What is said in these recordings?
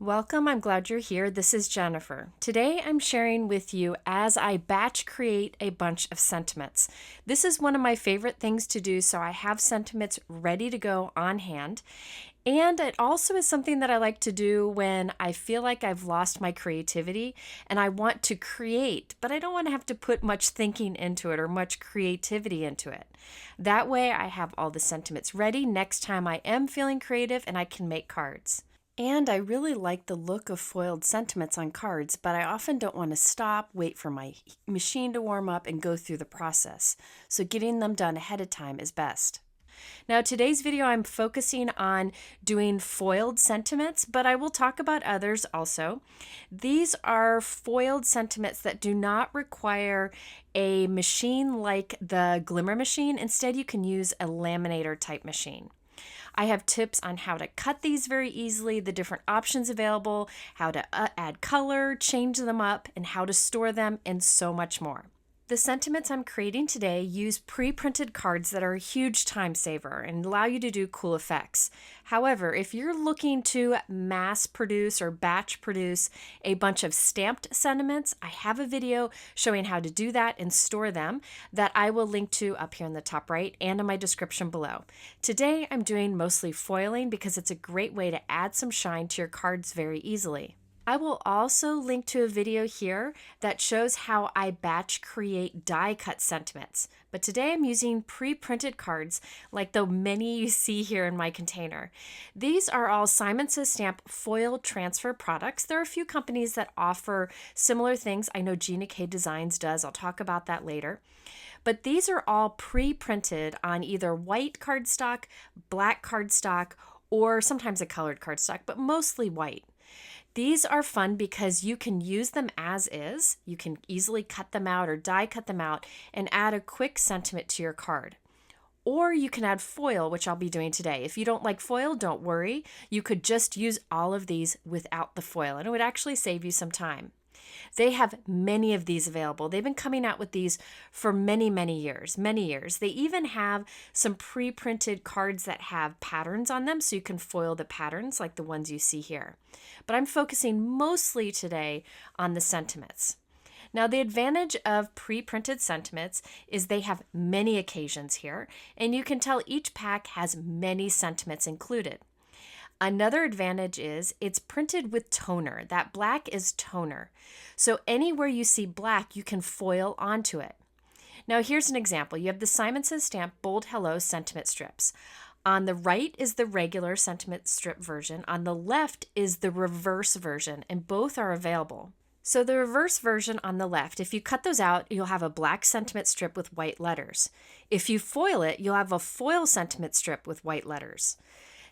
Welcome, I'm glad you're here. This is Jennifer. Today I'm sharing with you as I batch create a bunch of sentiments. This is one of my favorite things to do, so I have sentiments ready to go on hand. And it also is something that I like to do when I feel like I've lost my creativity and I want to create, but I don't want to have to put much thinking into it or much creativity into it. That way I have all the sentiments ready next time I am feeling creative and I can make cards. And I really like the look of foiled sentiments on cards, but I often don't want to stop, wait for my machine to warm up, and go through the process. So getting them done ahead of time is best. Now, today's video, I'm focusing on doing foiled sentiments, but I will talk about others also. These are foiled sentiments that do not require a machine like the Glimmer machine. Instead, you can use a laminator type machine. I have tips on how to cut these very easily, the different options available, how to add color, change them up, and how to store them, and so much more. The sentiments I'm creating today use pre-printed cards that are a huge time saver and allow you to do cool effects. However, if you're looking to mass produce or batch produce a bunch of stamped sentiments, I have a video showing how to do that and store them that I will link to up here in the top right and in my description below. Today, I'm doing mostly foiling because it's a great way to add some shine to your cards very easily. I will also link to a video here that shows how I batch create die cut sentiments. But today I'm using pre-printed cards like the many you see here in my container. These are all Simon Says Stamp foil transfer products. There are a few companies that offer similar things. I know Gina K Designs does. I'll talk about that later. But these are all pre-printed on either white cardstock, black cardstock, or sometimes a colored cardstock, but mostly white. These are fun because you can use them as is. You can easily cut them out or die cut them out and add a quick sentiment to your card. Or you can add foil, which I'll be doing today. If you don't like foil, don't worry. You could just use all of these without the foil, and it would actually save you some time. They have many of these available. They've been coming out with these for many, many years, many years. They even have some pre-printed cards that have patterns on them, so you can foil the patterns like the ones you see here. But I'm focusing mostly today on the sentiments. Now, the advantage of pre-printed sentiments is they have many occasions here, and you can tell each pack has many sentiments included. Another advantage is it's printed with toner. That black is toner. So anywhere you see black, you can foil onto it. Now here's an example. You have the Simon Says Stamp Bold Hello sentiment strips. On the right is the regular sentiment strip version. On the left is the reverse version, and both are available. So the reverse version on the left, if you cut those out, you'll have a black sentiment strip with white letters. If you foil it, you'll have a foil sentiment strip with white letters.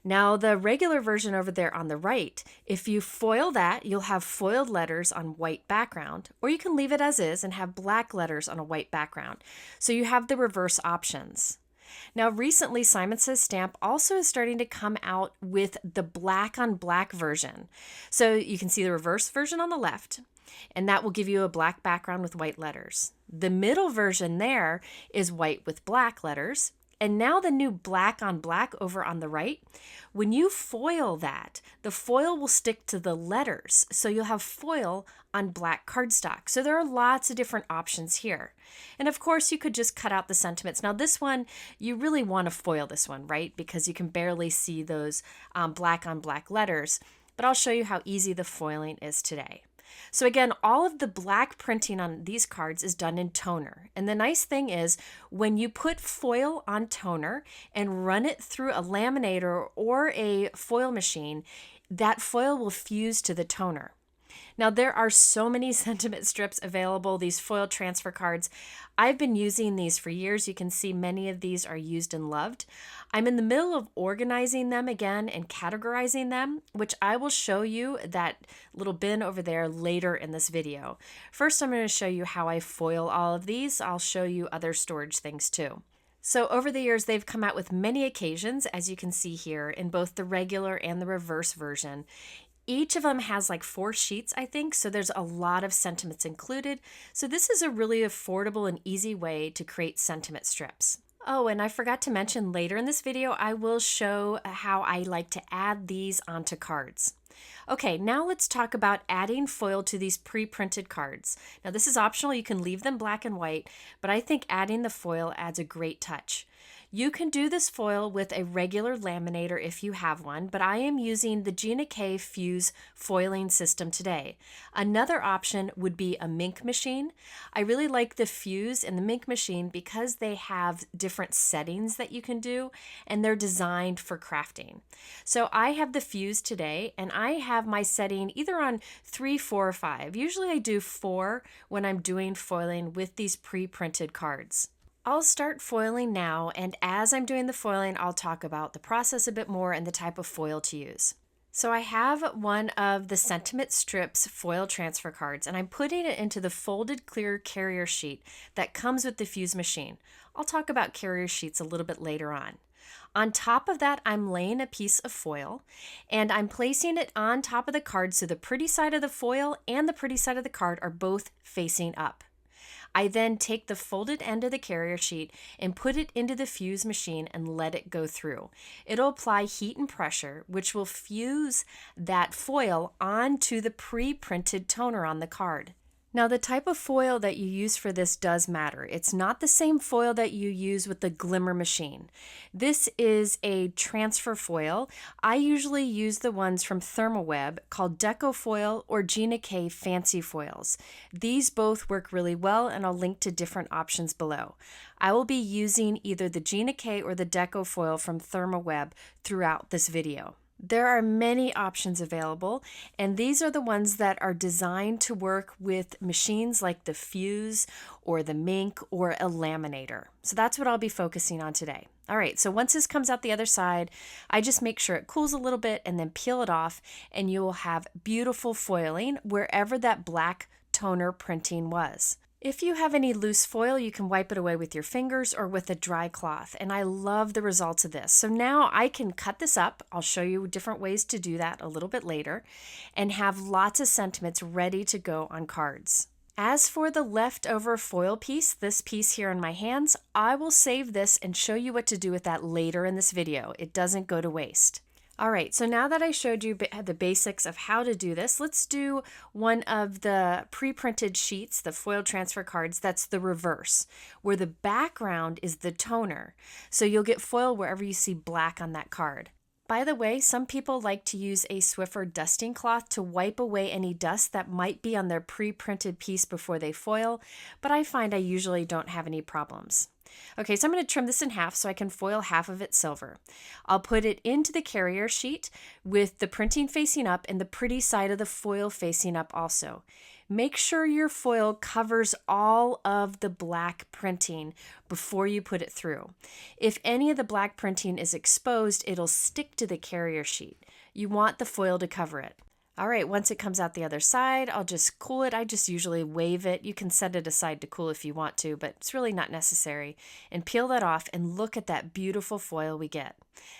Now, the regular version over there on the right, if you foil that, you'll have foiled letters on white background, or you can leave it as is and have black letters on a white background. So you have the reverse options. Now, recently, Simon Says Stamp also is starting to come out with the black on black version. So you can see the reverse version on the left, and that will give you a black background with white letters. The middle version there is white with black letters. And now the new black on black over on the right, when you foil that, the foil will stick to the letters. So you'll have foil on black cardstock. So there are lots of different options here. And of course, you could just cut out the sentiments. Now this one, you really want to foil this one, right? Because you can barely see those black on black letters. But I'll show you how easy the foiling is today. So again, all of the black printing on these cards is done in toner. And the nice thing is when you put foil on toner and run it through a laminator or a foil machine, that foil will fuse to the toner. Now, there are so many sentiment strips available, these foil transfer cards. I've been using these for years. You can see many of these are used and loved. I'm in the middle of organizing them again and categorizing them, which I will show you that little bin over there later in this video. First, I'm going to show you how I foil all of these. I'll show you other storage things too. So over the years, they've come out with many occasions, as you can see here, in both the regular and the reverse version. Each of them has like 4 sheets, I think, so there's a lot of sentiments included. So this is a really affordable and easy way to create sentiment strips. Oh, and I forgot to mention later in this video, I will show how I like to add these onto cards. Okay, now let's talk about adding foil to these pre-printed cards. Now this is optional, you can leave them black and white, but I think adding the foil adds a great touch. You can do this foil with a regular laminator if you have one, but I am using the Gina K Fuse foiling system today. Another option would be a Mink machine. I really like the Fuse and the Mink machine because they have different settings that you can do and they're designed for crafting. So I have the Fuse today and I have my setting either on 3, 4, or 5. Usually I do 4 when I'm doing foiling with these pre-printed cards. I'll start foiling now, and as I'm doing the foiling, I'll talk about the process a bit more and the type of foil to use. So I have one of the Sentiment Strips foil transfer cards, and I'm putting it into the folded clear carrier sheet that comes with the Fuse machine. I'll talk about carrier sheets a little bit later on. On top of that, I'm laying a piece of foil, and I'm placing it on top of the card so the pretty side of the foil and the pretty side of the card are both facing up. I then take the folded end of the carrier sheet and put it into the Fuse machine and let it go through. It'll apply heat and pressure, which will fuse that foil onto the pre-printed toner on the card. Now, the type of foil that you use for this does matter. It's not the same foil that you use with the glimmer machine. This is a transfer foil. I usually use the ones from Thermoweb called Deco Foil or Gina K Fancy Foils. These both work really well, and I'll link to different options below. I will be using either the Gina K or the Deco Foil from Thermoweb throughout this video. There are many options available, and these are the ones that are designed to work with machines like the Fuse or the Mink or a laminator. So that's what I'll be focusing on today. All right, so once this comes out the other side, I just make sure it cools a little bit and then peel it off, and you will have beautiful foiling wherever that black toner printing was. If you have any loose foil, you can wipe it away with your fingers or with a dry cloth, and I love the results of this. So now I can cut this up. I'll show you different ways to do that a little bit later, and have lots of sentiments ready to go on cards. As for the leftover foil piece, this piece here in my hands, I will save this and show you what to do with that later in this video. It doesn't go to waste. All right, so now that I showed you the basics of how to do this, let's do one of the pre-printed sheets, the foil transfer cards, that's the reverse, where the background is the toner. So you'll get foil wherever you see black on that card. By the way, some people like to use a Swiffer dusting cloth to wipe away any dust that might be on their pre-printed piece before they foil, but I find I usually don't have any problems. Okay, so I'm going to trim this in half so I can foil half of it silver. I'll put it into the carrier sheet with the printing facing up and the pretty side of the foil facing up also. Make sure your foil covers all of the black printing before you put it through. If any of the black printing is exposed, it'll stick to the carrier sheet. You want the foil to cover it. All right, once it comes out the other side, I'll just cool it. I just usually wave it. You can set it aside to cool if you want to, but it's really not necessary. And peel that off and look at that beautiful foil we get.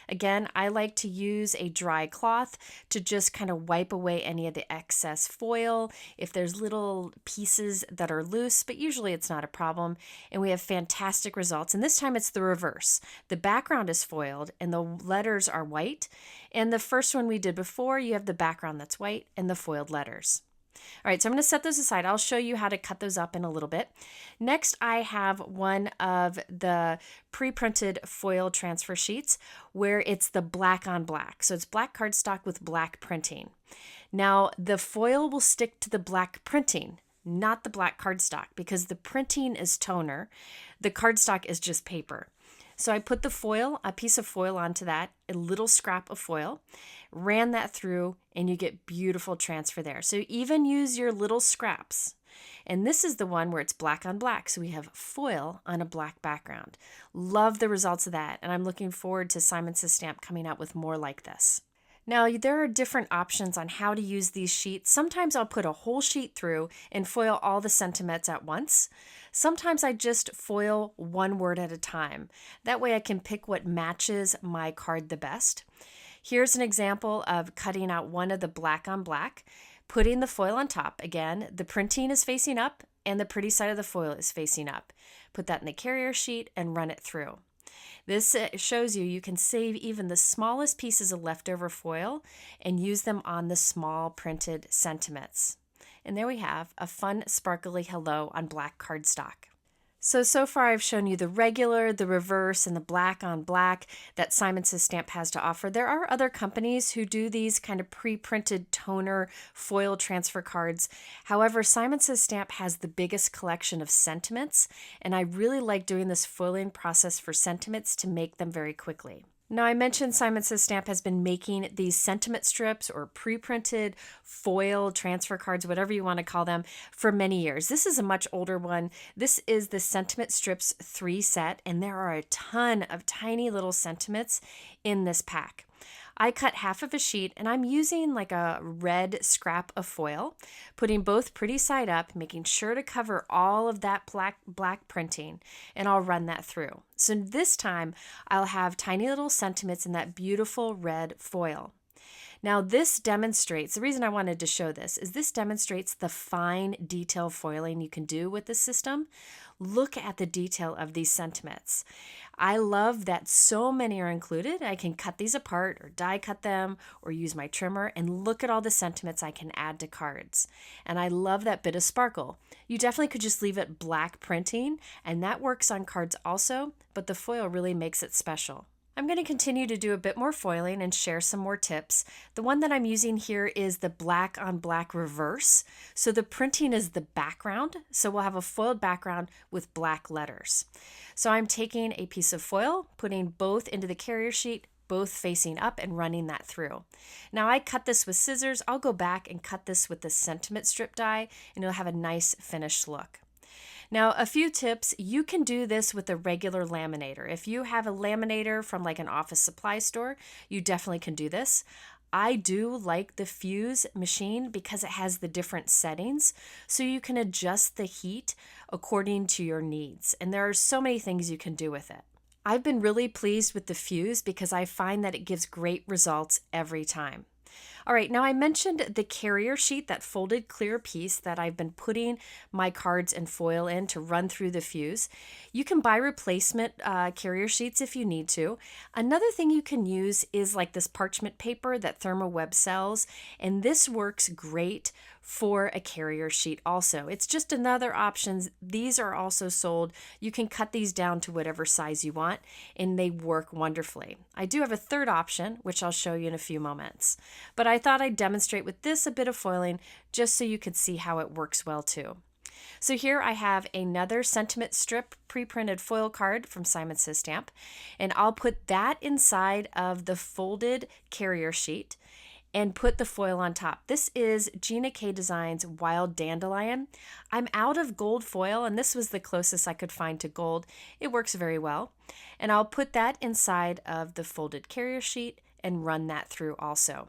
Again, I like to use a dry cloth to just kind of wipe away any of the excess foil if there's little pieces that are loose, but usually it's not a problem. And we have fantastic results. And this time it's the reverse. The background is foiled and the letters are white. And the first one we did before, you have the background that's white and the foiled letters. All right, so I'm going to set those aside. I'll show you how to cut those up in a little bit. Next, I have one of the pre-printed foil transfer sheets where it's the black on black. So it's black cardstock with black printing. Now, the foil will stick to the black printing, not the black cardstock, because the printing is toner. The cardstock is just paper. So I put the foil, a piece of foil onto that, a little scrap of foil, ran that through, and you get beautiful transfer there. So even use your little scraps. And this is the one where it's black on black. So we have foil on a black background. Love the results of that. And I'm looking forward to Simon Says Stamp coming out with more like this. Now, there are different options on how to use these sheets. Sometimes I'll put a whole sheet through and foil all the sentiments at once. Sometimes I just foil one word at a time. That way I can pick what matches my card the best. Here's an example of cutting out one of the black on black, putting the foil on top. Again, the printing is facing up and the pretty side of the foil is facing up. Put that in the carrier sheet and run it through. This shows you can save even the smallest pieces of leftover foil and use them on the small printed sentiments. And there we have a fun sparkly hello on black cardstock. So far I've shown you the regular, the reverse, and the black on black that Simon Says Stamp has to offer. There are other companies who do these kind of pre-printed toner foil transfer cards. However, Simon Says Stamp has the biggest collection of sentiments, and I really like doing this foiling process for sentiments to make them very quickly. Now, I mentioned Simon Says Stamp has been making these sentiment strips or pre-printed foil transfer cards, whatever you want to call them, for many years. This is a much older one. This is the Sentiment Strips 3 set, and there are a ton of tiny little sentiments in this pack. I cut half of a sheet, and I'm using like a red scrap of foil, putting both pretty side up, making sure to cover all of that black printing, and I'll run that through. So this time, I'll have tiny little sentiments in that beautiful red foil. Now this demonstrates, the reason I wanted to show this is this demonstrates the fine detail foiling you can do with the system. Look at the detail of these sentiments. I love that so many are included. I can cut these apart or die cut them or use my trimmer, and look at all the sentiments I can add to cards. And I love that bit of sparkle. You definitely could just leave it black printing, and that works on cards also, but the foil really makes it special. I'm going to continue to do a bit more foiling and share some more tips. The one that I'm using here is the black on black reverse. So the printing is the background. So we'll have a foiled background with black letters. So I'm taking a piece of foil, putting both into the carrier sheet, both facing up, and running that through. Now I cut this with scissors. I'll go back and cut this with the sentiment strip die, and it'll have a nice finished look. Now, a few tips. You can do this with a regular laminator. If you have a laminator from like an office supply store, you definitely can do this. I do like the Fuse machine because it has the different settings, so you can adjust the heat according to your needs. And there are so many things you can do with it. I've been really pleased with the Fuse because I find that it gives great results every time. All right, now I mentioned the carrier sheet, that folded clear piece that I've been putting my cards and foil in to run through the Fuse. You can buy replacement carrier sheets if you need to. Another thing you can use is like this parchment paper that ThermoWeb sells, and this works great for a carrier sheet also. It's just another option. These are also sold. You can cut these down to whatever size you want, and they work wonderfully. I do have a third option, which I'll show you in a few moments. But I thought I'd demonstrate with this a bit of foiling just so you could see how it works well too. So here I have another sentiment strip pre-printed foil card from Simon Says Stamp, and I'll put that inside of the folded carrier sheet and put the foil on top. This is Gina K Designs Wild Dandelion. I'm out of gold foil, and this was the closest I could find to gold. It works very well. And I'll put that inside of the folded carrier sheet and run that through also.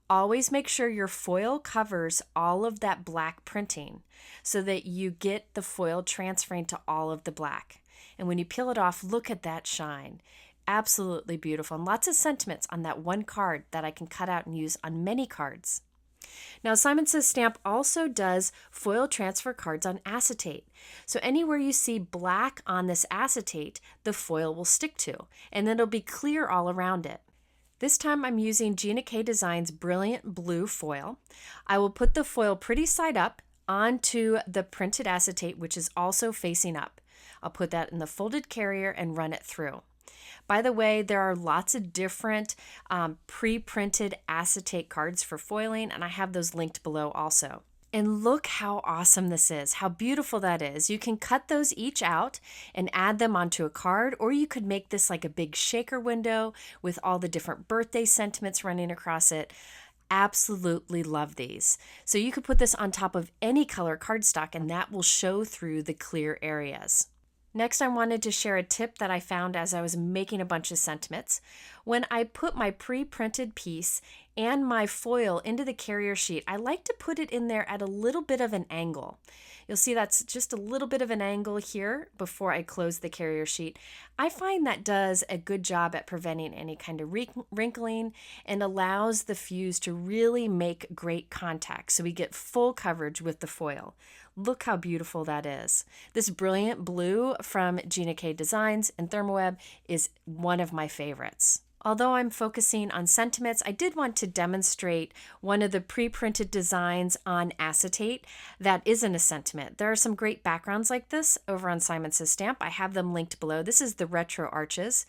Always make sure your foil covers all of that black printing so that you get the foil transferring to all of the black. And when you peel it off, look at that shine. Absolutely beautiful, and lots of sentiments on that one card that I can cut out and use on many cards. Now, Simon Says Stamp also does foil transfer cards on acetate. So anywhere you see black on this acetate, the foil will stick to, and then it'll be clear all around it. This time I'm using Gina K Designs Brilliant Blue foil. I will put the foil pretty side up onto the printed acetate, which is also facing up. I'll put that in the folded carrier and run it through. By the way, there are lots of different pre-printed acetate cards for foiling, and I have those linked below also. And look how awesome this is, how beautiful that is. You can cut those each out and add them onto a card, or you could make this like a big shaker window with all the different birthday sentiments running across it. Absolutely love these. So you could put this on top of any color cardstock, and that will show through the clear areas. Next, I wanted to share a tip that I found as I was making a bunch of sentiments. When I put my pre-printed piece and my foil into the carrier sheet, I like to put it in there at a little bit of an angle. You'll see that's just a little bit of an angle here before I close the carrier sheet. I find that does a good job at preventing any kind of wrinkling and allows the fuse to really make great contact so we get full coverage with the foil. Look how beautiful that is. This brilliant blue from Gina K Designs and Thermoweb is one of my favorites. Although I'm focusing on sentiments, I did want to demonstrate one of the pre-printed designs on acetate that isn't a sentiment. There are some great backgrounds like this over on Simon Says Stamp. I have them linked below. This is the retro arches.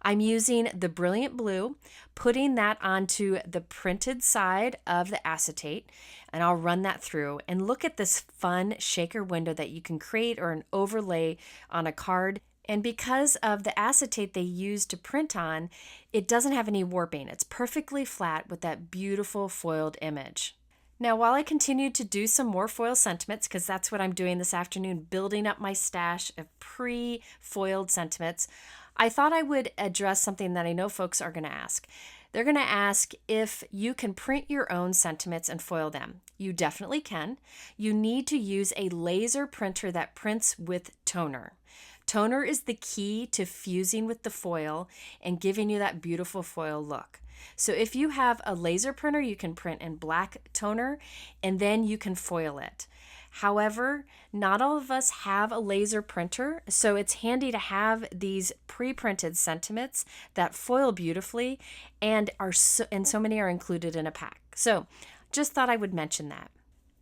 I'm using the brilliant blue, putting that onto the printed side of the acetate, and I'll run that through. And look at this fun shaker window that you can create or an overlay on a card. And because of the acetate they use to print on, it doesn't have any warping. It's perfectly flat with that beautiful foiled image. Now, while I continue to do some more foil sentiments, because that's what I'm doing this afternoon, building up my stash of pre-foiled sentiments, I thought I would address something that I know folks are going to ask. They're going to ask if you can print your own sentiments and foil them. You definitely can. You need to use a laser printer that prints with toner. Toner is the key to fusing with the foil and giving you that beautiful foil look. So if you have a laser printer, you can print in black toner and then you can foil it. However, not all of us have a laser printer, so it's handy to have these pre-printed sentiments that foil beautifully and so many are included in a pack. So just thought I would mention that.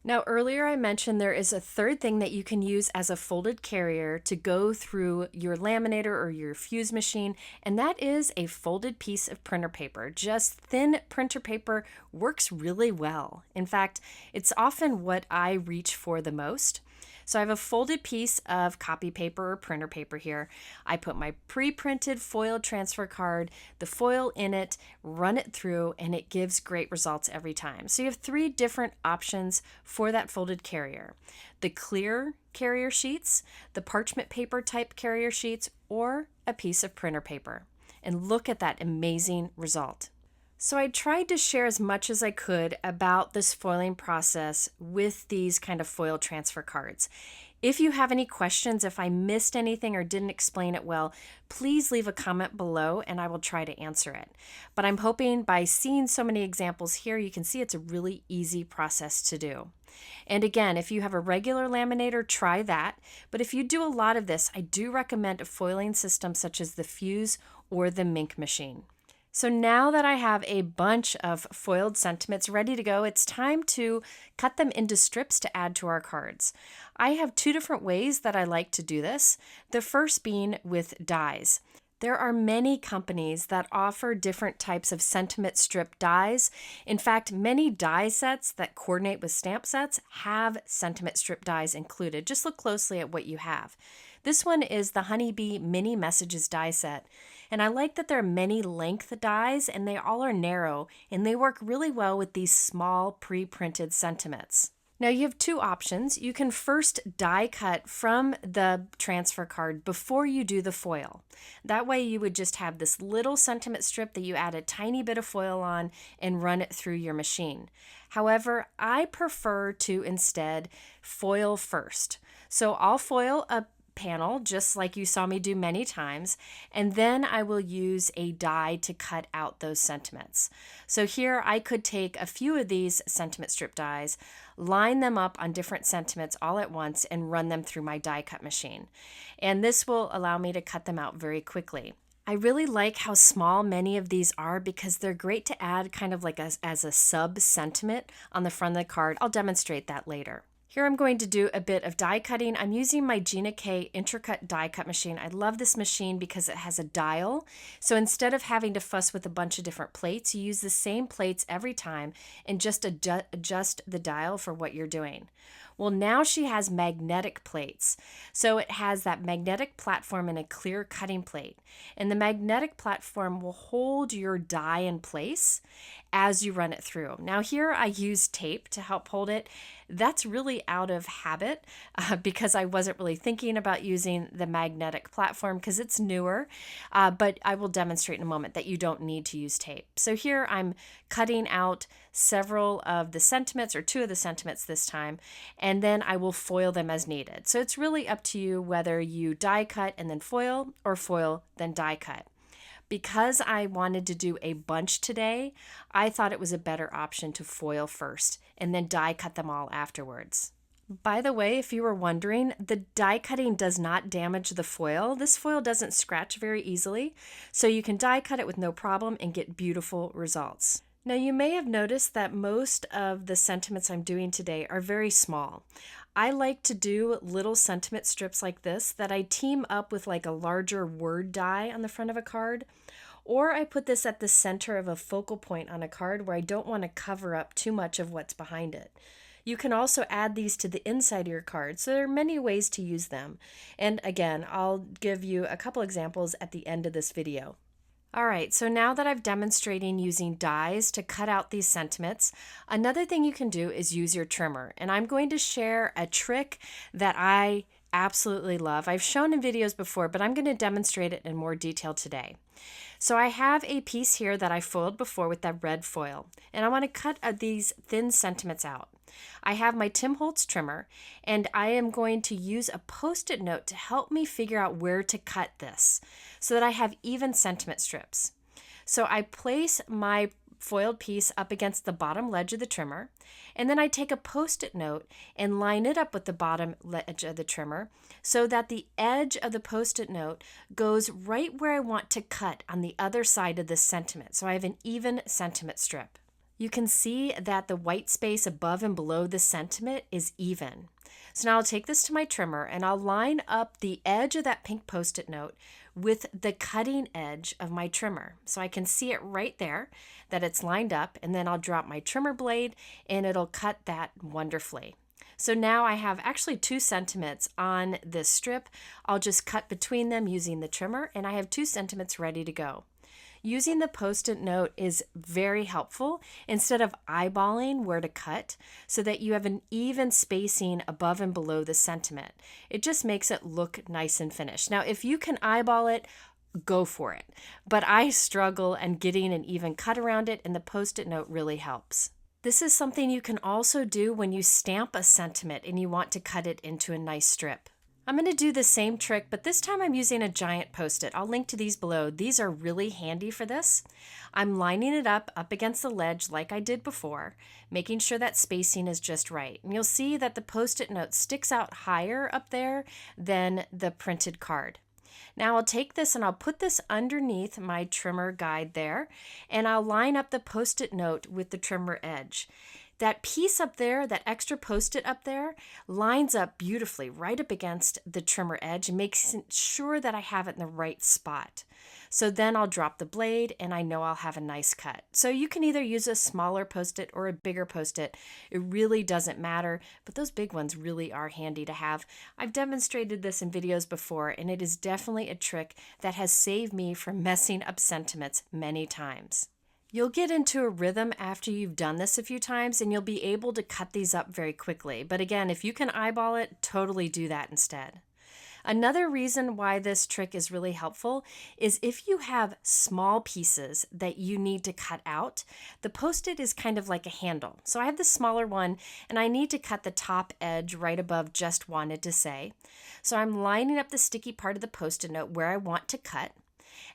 Now, earlier I mentioned there is a third thing that you can use as a folded carrier to go through your laminator or your fuse machine, and that is a folded piece of printer paper. Just thin printer paper works really well. In fact, it's often what I reach for the most. So I have a folded piece of copy paper or printer paper here. I put my pre-printed foil transfer card, the foil in it, run it through, and it gives great results every time. So you have 3 different options for that folded carrier. The clear carrier sheets, the parchment paper type carrier sheets, or a piece of printer paper. And look at that amazing result. So I tried to share as much as I could about this foiling process with these kind of foil transfer cards. If you have any questions, if I missed anything or didn't explain it well, please leave a comment below and I will try to answer it. But I'm hoping by seeing so many examples here, you can see it's a really easy process to do. And again, if you have a regular laminator, try that. But if you do a lot of this, I do recommend a foiling system such as the Fuse or the Mink machine. So now that I have a bunch of foiled sentiments ready to go, it's time to cut them into strips to add to our cards. I have 2 different ways that I like to do this. The first being with dies. There are many companies that offer different types of sentiment strip dies. In fact, many die sets that coordinate with stamp sets have sentiment strip dies included. Just look closely at what you have. This one is the Honeybee Mini Messages die set. And I like that there are many length dies and they all are narrow and they work really well with these small pre-printed sentiments. Now you have 2 options. You can first die cut from the transfer card before you do the foil. That way you would just have this little sentiment strip that you add a tiny bit of foil on and run it through your machine. However, I prefer to instead foil first. So I'll foil a panel just like you saw me do many times, and then I will use a die to cut out those sentiments. So here I could take a few of these sentiment strip dies, line them up on different sentiments all at once and run them through my die cut machine. And this will allow me to cut them out very quickly. I really like how small many of these are because they're great to add kind of like as a sub sentiment on the front of the card. I'll demonstrate that later. Here I'm going to do a bit of die cutting. I'm using my Gina K Intracut die cut machine. I love this machine because it has a dial. So instead of having to fuss with a bunch of different plates, you use the same plates every time and just adjust the dial for what you're doing. Well, now she has magnetic plates. So it has that magnetic platform and a clear cutting plate. And the magnetic platform will hold your die in place. as you run it through. Now here I use tape to help hold it. That's really out of habit because I wasn't really thinking about using the magnetic platform because it's newer, but I will demonstrate in a moment that you don't need to use tape. So here I'm cutting out several of the sentiments, or 2 of the sentiments this time, and then I will foil them as needed. So it's really up to you whether you die cut and then foil, or foil then die cut. Because I wanted to do a bunch today, I thought it was a better option to foil first and then die cut them all afterwards. By the way, if you were wondering, the die cutting does not damage the foil. This foil doesn't scratch very easily, so you can die cut it with no problem and get beautiful results. Now you may have noticed that most of the sentiments I'm doing today are very small. I like to do little sentiment strips like this that I team up with like a larger word die on the front of a card, or I put this at the center of a focal point on a card where I don't want to cover up too much of what's behind it. You can also add these to the inside of your card, so there are many ways to use them. And again, I'll give you a couple examples at the end of this video. All right, so now that I've demonstrating using dies to cut out these sentiments, another thing you can do is use your trimmer. And I'm going to share a trick that I absolutely love. I've shown in videos before, but I'm going to demonstrate it in more detail today. So I have a piece here that I foiled before with that red foil, and I want to cut these thin sentiments out. I have my Tim Holtz trimmer, and I am going to use a Post-it note to help me figure out where to cut this so that I have even sentiment strips. So I place my foiled piece up against the bottom ledge of the trimmer, and then I take a Post-it note and line it up with the bottom ledge of the trimmer so that the edge of the Post-it note goes right where I want to cut on the other side of this sentiment. So I have an even sentiment strip. You can see that the white space above and below the sentiment is even. So now I'll take this to my trimmer and I'll line up the edge of that pink Post-it note with the cutting edge of my trimmer. So I can see it right there that it's lined up, and then I'll drop my trimmer blade and it'll cut that wonderfully. So now I have actually 2 sentiments on this strip. I'll just cut between them using the trimmer, and I have 2 sentiments ready to go. Using the Post-it note is very helpful instead of eyeballing where to cut, so that you have an even spacing above and below the sentiment. It just makes it look nice and finished. Now, if you can eyeball it, go for it. But I struggle and getting an even cut around it, and the Post-it note really helps. This is something you can also do when you stamp a sentiment and you want to cut it into a nice strip. I'm going to do the same trick, but this time I'm using a giant Post-it. I'll link to these below. These are really handy for this. I'm lining it up against the ledge like I did before, making sure that spacing is just right. And you'll see that the Post-it note sticks out higher up there than the printed card. Now I'll take this and I'll put this underneath my trimmer guide there, and I'll line up the Post-it note with the trimmer edge. That piece up there, that extra Post-it up there, lines up beautifully right up against the trimmer edge and makes sure that I have it in the right spot. So then I'll drop the blade and I know I'll have a nice cut. So you can either use a smaller Post-it or a bigger Post-it. It really doesn't matter, but those big ones really are handy to have. I've demonstrated this in videos before, and it is definitely a trick that has saved me from messing up sentiments many times. You'll get into a rhythm after you've done this a few times, and you'll be able to cut these up very quickly. But again, if you can eyeball it, totally do that instead. Another reason why this trick is really helpful is if you have small pieces that you need to cut out, the Post-it is kind of like a handle. So I have the smaller one, and I need to cut the top edge right above just wanted to say. So I'm lining up the sticky part of the Post-it note where I want to cut.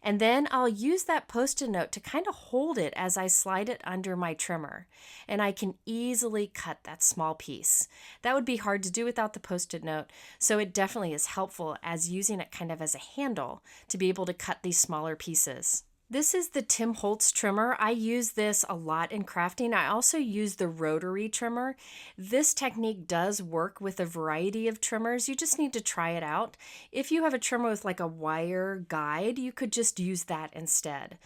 And then I'll use that Post-it note to kind of hold it as I slide it under my trimmer. And I can easily cut that small piece. That would be hard to do without the Post-it note, so it definitely is helpful as using it kind of as a handle to be able to cut these smaller pieces. This is the Tim Holtz trimmer. I use this a lot in crafting. I also use the rotary trimmer. This technique does work with a variety of trimmers. You just need to try it out. If you have a trimmer with like a wire guide, you could just use that instead.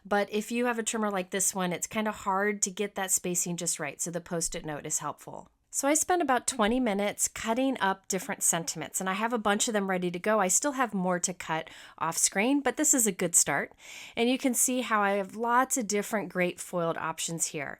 But if you have a trimmer like this one, it's kind of hard to get that spacing just right, so the Post-it note is helpful. So I spent about 20 minutes cutting up different sentiments, and I have a bunch of them ready to go. I still have more to cut off screen, but this is a good start. And you can see how I have lots of different great foiled options here.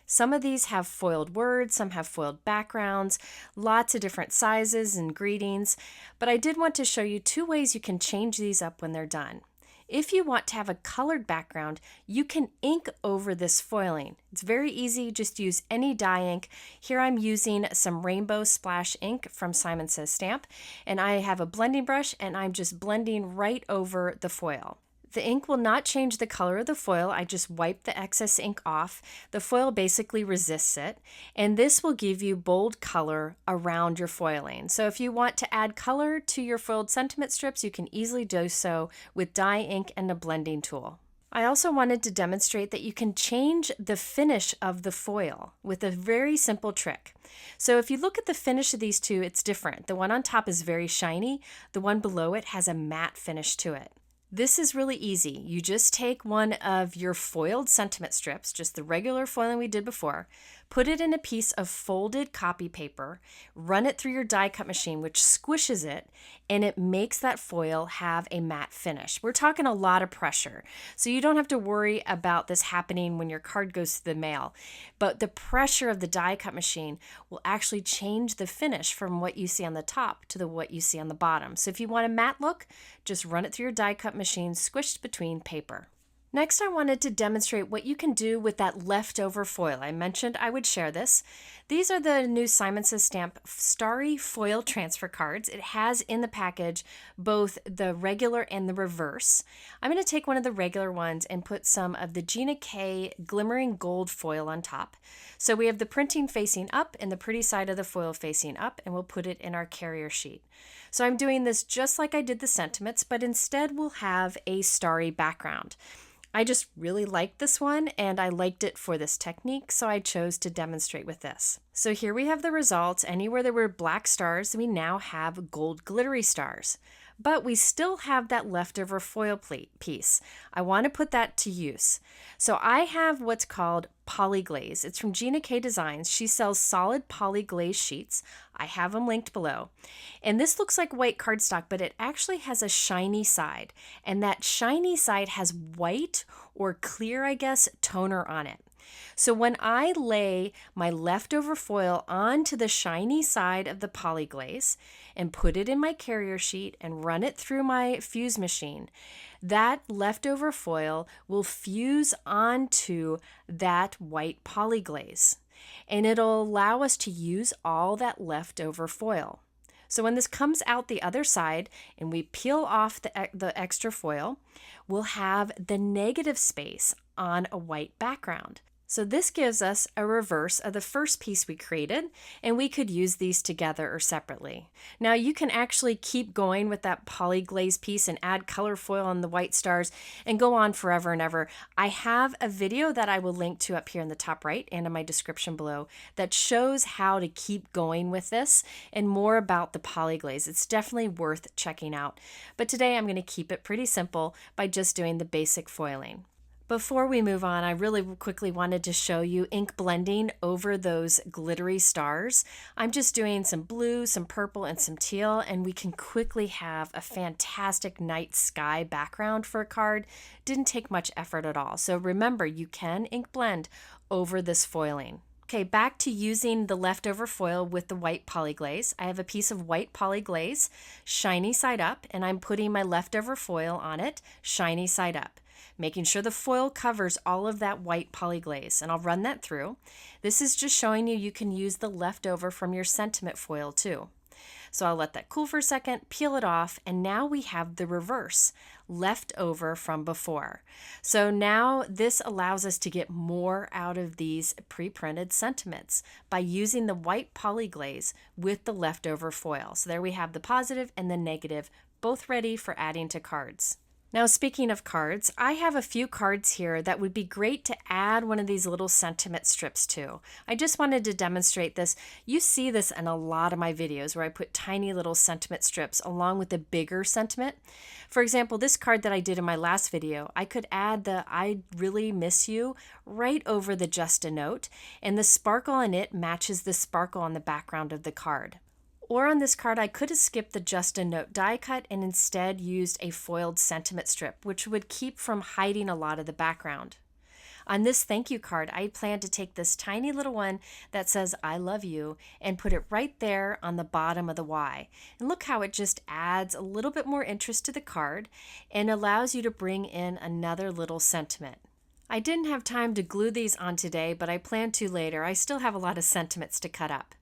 Some of these have foiled words, some have foiled backgrounds, lots of different sizes and greetings, but I did want to show you two ways you can change these up when they're done. If you want to have a colored background, you can ink over this foiling. It's very easy, just use any dye ink. Here I'm using some Rainbow Splash ink from Simon Says Stamp, and I have a blending brush and I'm just blending right over the foil. The ink will not change the color of the foil. I just wipe the excess ink off. The foil basically resists it, and this will give you bold color around your foiling. So if you want to add color to your foiled sentiment strips, you can easily do so with dye ink and a blending tool. I also wanted to demonstrate that you can change the finish of the foil with a very simple trick. So if you look at the finish of these two, it's different. The one on top is very shiny. The one below it has a matte finish to it. This is really easy. You just take one of your foiled sentiment strips, just the regular foiling we did before, put it in a piece of folded copy paper, run it through your die cut machine, which squishes it, and it makes that foil have a matte finish. We're talking a lot of pressure, so you don't have to worry about this happening when your card goes to the mail, but the pressure of the die cut machine will actually change the finish from what you see on the top to what you see on the bottom. So if you want a matte look, just run it through your die cut machine squished between paper. Next, I wanted to demonstrate what you can do with that leftover foil. I mentioned I would share this. These are the new Simon Says Stamp Starry foil transfer cards. It has in the package both the regular and the reverse. I'm going to take one of the regular ones and put some of the Gina K glimmering gold foil on top. So we have the printing facing up and the pretty side of the foil facing up, and we'll put it in our carrier sheet. So I'm doing this just like I did the sentiments, but instead we'll have a starry background. I just really liked this one, and I liked it for this technique, so I chose to demonstrate with this. So here we have the results. Anywhere there were black stars, we now have gold glittery stars. But we still have that leftover foil piece. I want to put that to use. So I have what's called PolyGlaze. It's from Gina K Designs. She sells solid PolyGlaze sheets. I have them linked below. And this looks like white cardstock, but it actually has a shiny side. And that shiny side has white or clear, I guess, toner on it. So when I lay my leftover foil onto the shiny side of the PolyGlaze and put it in my carrier sheet and run it through my fuse machine, that leftover foil will fuse onto that white PolyGlaze, and it'll allow us to use all that leftover foil. So when this comes out the other side and we peel off the extra foil, we'll have the negative space on a white background. So this gives us a reverse of the first piece we created, and we could use these together or separately. Now you can actually keep going with that PolyGlaze piece and add color foil on the white stars and go on forever and ever. I have a video that I will link to up here in the top right and in my description below that shows how to keep going with this and more about the PolyGlaze. It's definitely worth checking out. But today I'm going to keep it pretty simple by just doing the basic foiling. Before we move on, I really quickly wanted to show you ink blending over those glittery stars. I'm just doing some blue, some purple, and some teal, and we can quickly have a fantastic night sky background for a card. Didn't take much effort at all. So remember, you can ink blend over this foiling. Okay, back to using the leftover foil with the white PolyGlaze. I have a piece of white PolyGlaze, shiny side up, and I'm putting my leftover foil on it, shiny side up, making sure the foil covers all of that white PolyGlaze, and I'll run that through. This is just showing you can use the leftover from your sentiment foil too. So I'll let that cool for a second, peel it off, and now we have the reverse left over from before. So now this allows us to get more out of these pre-printed sentiments by using the white PolyGlaze with the leftover foil. So there we have the positive and the negative, both ready for adding to cards. Now, speaking of cards, I have a few cards here that would be great to add one of these little sentiment strips to. I just wanted to demonstrate this. You see this in a lot of my videos where I put tiny little sentiment strips along with the bigger sentiment. For example, this card that I did in my last video, I could add the "I really miss you" right over the "just a note," and the sparkle on it matches the sparkle on the background of the card. Or on this card, I could have skipped the Just a Note die cut and instead used a foiled sentiment strip, which would keep from hiding a lot of the background. On this thank you card, I plan to take this tiny little one that says "I love you" and put it right there on the bottom of the Y. And look how it just adds a little bit more interest to the card and allows you to bring in another little sentiment. I didn't have time to glue these on today, but I plan to later. I still have a lot of sentiments to cut up.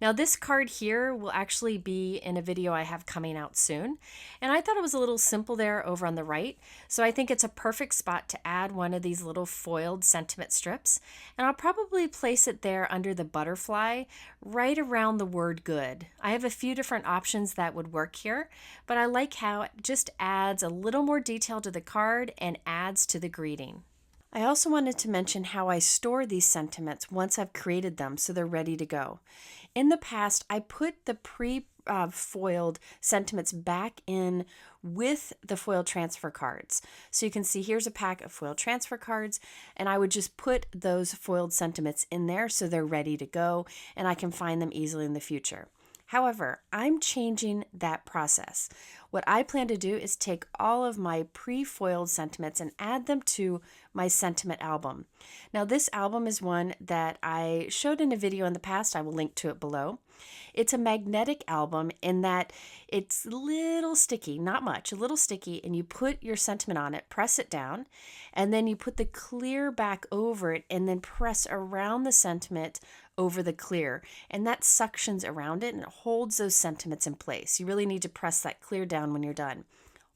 Now this card here will actually be in a video I have coming out soon, and I thought it was a little simple there over on the right, so I think it's a perfect spot to add one of these little foiled sentiment strips, and I'll probably place it there under the butterfly right around the word "good." I have a few different options that would work here, but I like how it just adds a little more detail to the card and adds to the greeting. I also wanted to mention how I store these sentiments once I've created them so they're ready to go. In the past, I put the pre-foiled sentiments back in with the foil transfer cards. So you can see here's a pack of foil transfer cards, and I would just put those foiled sentiments in there so they're ready to go and I can find them easily in the future. However, I'm changing that process. What I plan to do is take all of my pre-foiled sentiments and add them to my sentiment album. Now, this album is one that I showed in a video in the past. I will link to it below. It's a magnetic album in that it's a little sticky, not much, a little sticky, and you put your sentiment on it, press it down, and then you put the clear back over it and then press around the sentiment over the clear, and that suctions around it and it holds those sentiments in place. You really need to press that clear down when you're done.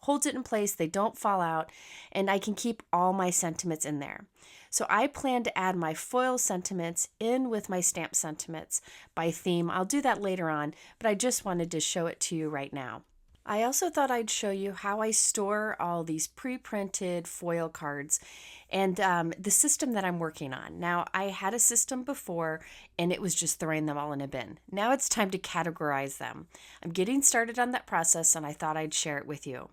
Holds it in place, they don't fall out, and I can keep all my sentiments in there. So I plan to add my foil sentiments in with my stamp sentiments by theme. I'll do that later on, but I just wanted to show it to you right now. I also thought I'd show you how I store all these pre-printed foil cards and the system that I'm working on. Now, I had a system before and it was just throwing them all in a bin. Now it's time to categorize them. I'm getting started on that process and I thought I'd share it with you.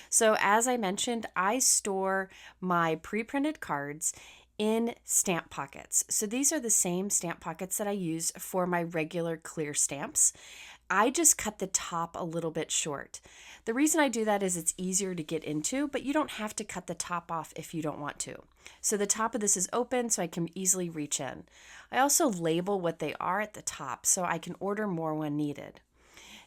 So as I mentioned, I store my pre-printed cards in stamp pockets. So these are the same stamp pockets that I use for my regular clear stamps. I just cut the top a little bit short. The reason I do that is it's easier to get into, but you don't have to cut the top off if you don't want to. So the top of this is open so I can easily reach in. I also label what they are at the top so I can order more when needed.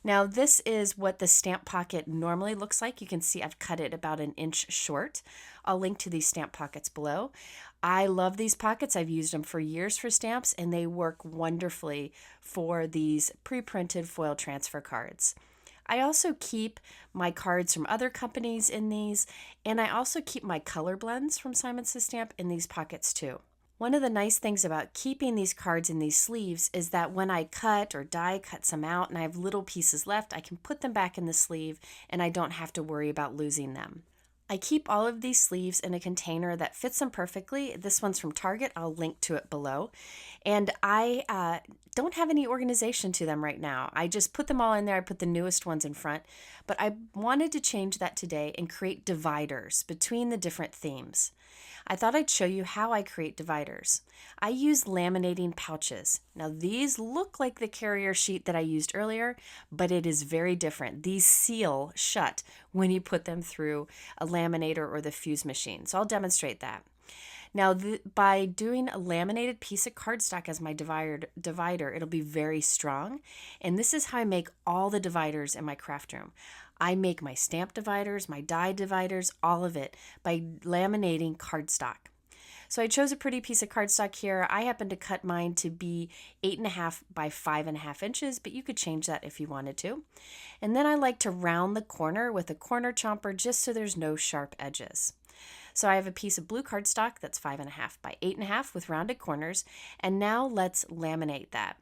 Now this is what the stamp pocket normally looks like. You can see I've cut it about an inch short. I'll link to these stamp pockets below. I love these pockets. I've used them for years for stamps and they work wonderfully for these pre-printed foil transfer cards. I also keep my cards from other companies in these, and I also keep my color blends from Simon Says Stamp in these pockets too. One of the nice things about keeping these cards in these sleeves is that when I cut or die cut some out and I have little pieces left, I can put them back in the sleeve and I don't have to worry about losing them. I keep all of these sleeves in a container that fits them perfectly. This one's from Target. I'll link to it below. And I don't have any organization to them right now. I just put them all in there. I put the newest ones in front. But I wanted to change that today and create dividers between the different themes. I thought I'd show you how I create dividers. I use laminating pouches. Now these look like the carrier sheet that I used earlier, but it is very different. These seal shut when you put them through a laminator or the fuse machine. So I'll demonstrate that. Now, by doing a laminated piece of cardstock as my divider, it'll be very strong. And this is how I make all the dividers in my craft room. I make my stamp dividers, my die dividers, all of it by laminating cardstock. So I chose a pretty piece of cardstock here. I happen to cut mine to be 8.5 by 5.5 inches, but you could change that if you wanted to. And then I like to round the corner with a corner chomper just so there's no sharp edges. So I have a piece of blue cardstock that's 5.5 by 8.5 with rounded corners, and now let's laminate that.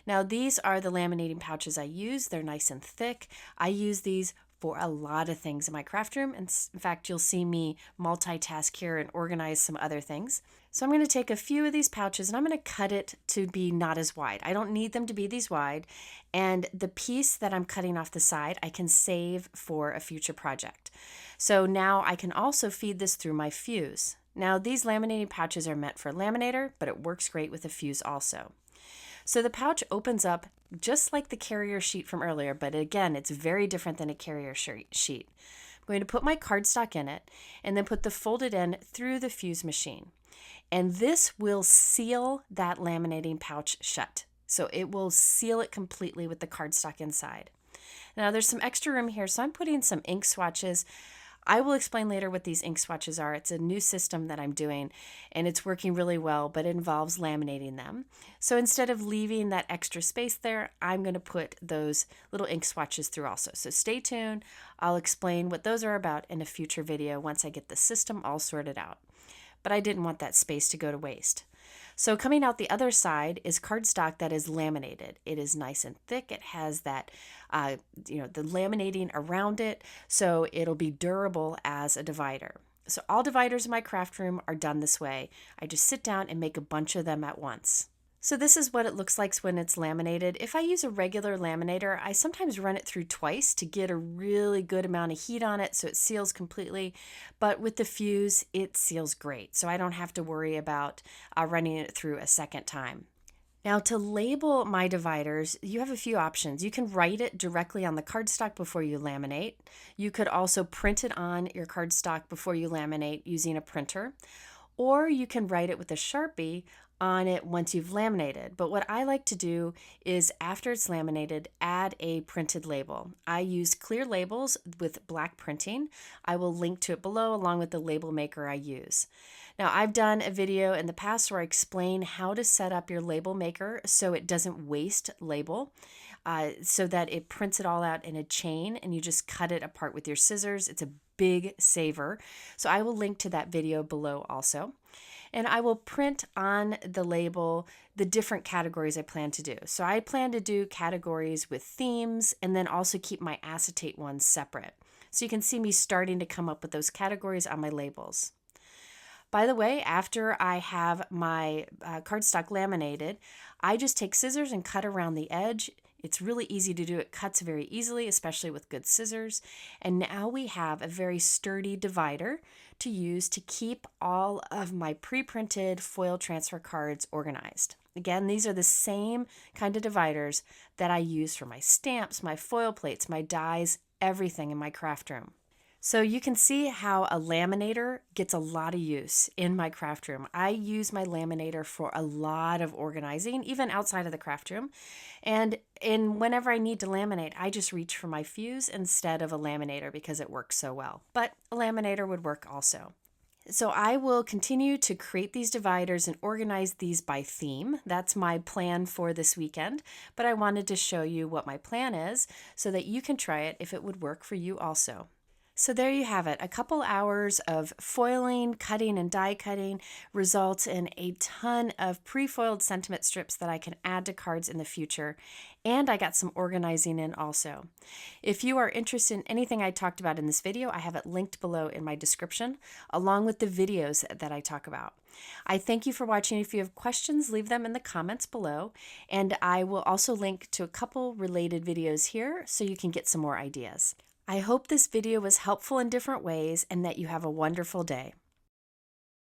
Now these are the laminating pouches I use. They're nice and thick. I use these for a lot of things in my craft room. And in fact, you'll see me multitask here and organize some other things. So I'm going to take a few of these pouches and I'm going to cut it to be not as wide. I don't need them to be these wide. And the piece that I'm cutting off the side, I can save for a future project. So now I can also feed this through my fuse. Now these laminating pouches are meant for a laminator, but it works great with a fuse also. So the pouch opens up just like the carrier sheet from earlier, but again, it's very different than a carrier sheet. I'm going to put my cardstock in it and then put the folded end through the fuse machine. And this will seal that laminating pouch shut. So it will seal it completely with the cardstock inside. Now there's some extra room here, so I'm putting some ink swatches. I will explain later what these ink swatches are. It's a new system that I'm doing and it's working really well, but it involves laminating them. So instead of leaving that extra space there, I'm going to put those little ink swatches through also. So stay tuned. I'll explain what those are about in a future video once I get the system all sorted out. But I didn't want that space to go to waste. So coming out the other side is cardstock that is laminated. It is nice and thick. It has that, the laminating around it, so it'll be durable as a divider. So all dividers in my craft room are done this way. I just sit down and make a bunch of them at once. So this is what it looks like when it's laminated. If I use a regular laminator, I sometimes run it through twice to get a really good amount of heat on it so it seals completely. But with the fuse, it seals great. So I don't have to worry about running it through a second time. Now to label my dividers, you have a few options. You can write it directly on the cardstock before you laminate. You could also print it on your cardstock before you laminate using a printer. Or you can write it with a Sharpie on it once you've laminated. But what I like to do is after it's laminated, add a printed label. I use clear labels with black printing. I will link to it below along with the label maker I use. Now I've done a video in the past where I explain how to set up your label maker so it doesn't waste label. So that it prints it all out in a chain and you just cut it apart with your scissors. It's a big saver. So I will link to that video below also. And I will print on the label the different categories I plan to do. So I plan to do categories with themes and then also keep my acetate ones separate. So you can see me starting to come up with those categories on my labels. By the way, after I have my cardstock laminated, I just take scissors and cut around the edge. It's really easy to do. It cuts very easily, especially with good scissors. And now we have a very sturdy divider to use to keep all of my pre-printed foil transfer cards organized. Again, these are the same kind of dividers that I use for my stamps, my foil plates, my dies, everything in my craft room. So you can see how a laminator gets a lot of use in my craft room. I use my laminator for a lot of organizing, even outside of the craft room. And whenever I need to laminate, I just reach for my fuse instead of a laminator because it works so well. But a laminator would work also. So I will continue to create these dividers and organize these by theme. That's my plan for this weekend. But I wanted to show you what my plan is so that you can try it if it would work for you also. So there you have it. A couple hours of foiling, cutting, and die cutting results in a ton of pre-foiled sentiment strips that I can add to cards in the future. And I got some organizing in also. If you are interested in anything I talked about in this video, I have it linked below in my description, along with the videos that I talk about. I thank you for watching. If you have questions, leave them in the comments below. And I will also link to a couple related videos here so you can get some more ideas. I hope this video was helpful in different ways and that you have a wonderful day.